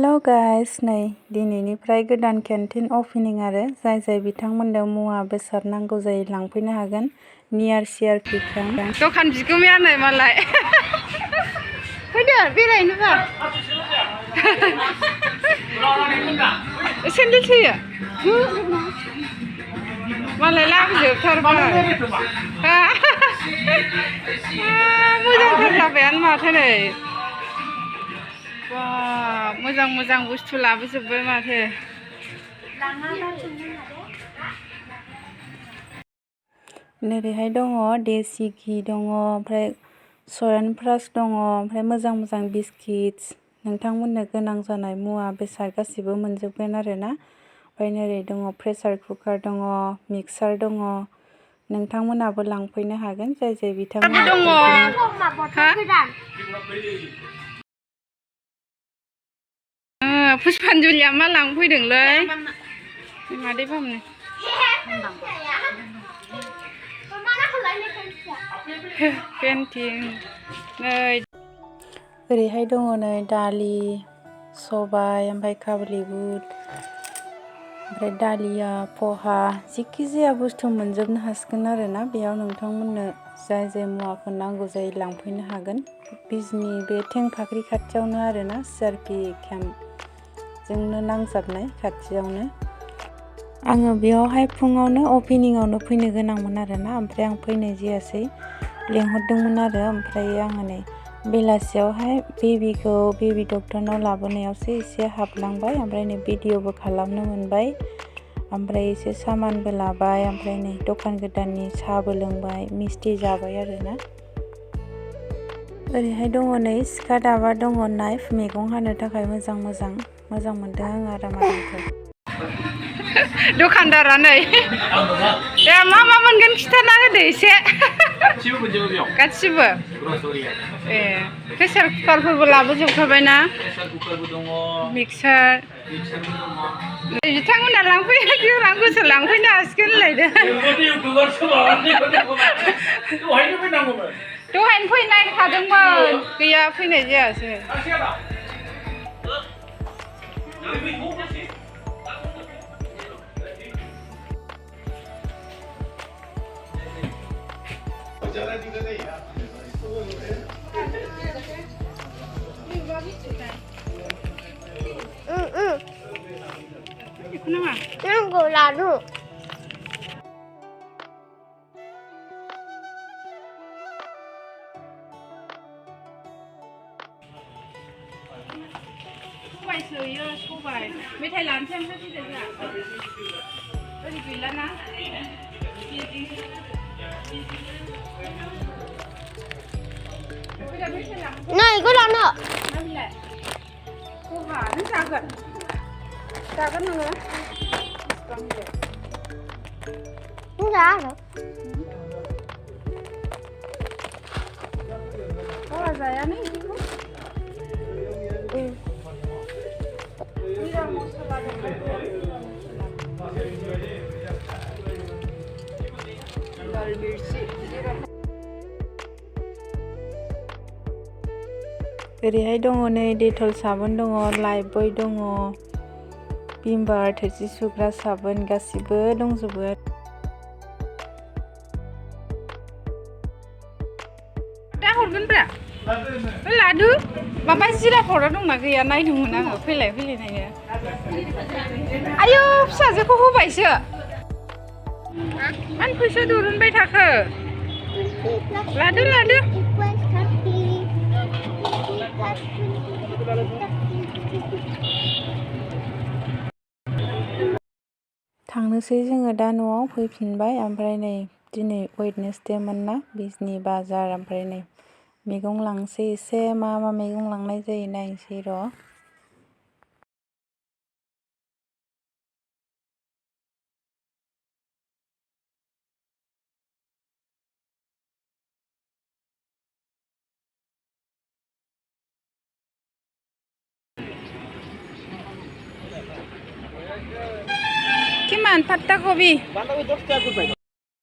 हेल' guys नै दिनैनिफ्राय गोदान केन्टिन अपेनिं आरो जाय बिथांमोननो मुवा बेसाद नांगौ जायो लांफैनो हागोन नियार सिआरपि केम्प दखान बिगोमायानो मालाय फैदो बेरायनोबा सेन्देल सोयो मालाय लाबोजोबथारबाय मोजांथार जाबायानो माथो नै मोजां मोजां बुस्थु लाबोजोब्बाय माथो नोरैहाय दङ देसि घि दङ ओमफ्राय सयानप्राश दङ ओमफ्राय मोजां मोजां बिस्किट्स नोंथांमोननो गोनां जानाय मुवा बेसाद गासिबो मोनजोबगोन आरोना ओमफ्राय नोरै दङ प्रेसार कुकार दङ मिक्सार दङ नोंथांमोनाबो लांफैनो हागोन जाय बिथांमोना दङ पुष्पान्जलिया मा लांफैदोंलै मादै बामनो पेन्टिं नै ओरैहाय दङ नै दालि सबाय ओमफ्राय काबुलि बुट ओमफ्राय दालिया पहा जिखि जाया बुस्थु मोनजोबनो हासिगोन आरोना बेयाव नोंथांमोननो जाय मुवाखौ नांगौ जायो लांफैनो हागोन बिजनि बे थेंफाख्रि खाथियावनो आरोना सिआरपि केम्पजोंनो नांजाबनाय खाथियावनो आङो बेयावहाय फुङावनो अपेनिंआवनो फैनो गोनांमोन आरोना ओमफ्राय आं फैनाय जायासै लेंहरदोंमोन आरो ओमफ्राय आङो नै बेलासियावहाय बेबि डक्टरनाव लाबोनायावसो एसे हाबलांबाय ओमफ्राय नै भिडिअबो खालामनो मोनबाय ओमफ्राय एसे सामानबो लाबाय ओमफ्राय नै दखान गोदाननि साहाबो लोंबाय मिस्टि जाबाय आरोना ओरैहाय दङ नै सिखा दाबा दङ नाइफ मैगं हानो थाखाय मोजां मोनदों आं आरो मादैखौ दखानदारा नै दे मा मोनगोन खिथाना होदो एसे गासिबो ए प्रेसार कुकारफोरबो लाबोजोबखाबायना मिक्सार बिथांमोना लांफैनो गोसो लांफैनो हासिगोन होनलायदों दहायनो फैनो नागिरखादोंमोन गैया फैनाय जायासै नांगौ लाडु सबाय सोयो सबाय मेथाइ लानोसै ओमफ्राय फैदो जोंहा ओरै गैलाना नै इखौ लानो पहा नों जागोन नोङो नों जाया आरो पहा जायानो बिदिखौ जिरा मस्ला लाल मिर्ची ओरैहाय दङ नै डेटल साबोन दङ लाइफबय दङ भिमबार थोरसि सुग्रा साबोन गासिबो दंजोबो दा हरगोनब्रा लादु माबा जिरा पाउडार दंना गैया नायदोंमोन आङो फैलाय नायनो आयौ फिसाजोखौ होबायसो मानो फैसा दिरुनबाय थाखो लादो थांनोसै जोङो दा न'आव फैफिनबाय ओमफ्राय नै दिनै वेडनेसडेमोन ना बिजनि बाजार ओमफ्राय नै मैगं लांसै एसे मा मैगं लांनाय जायो नायनोसै र' किमान पात्ता कबि 10 টাকা করে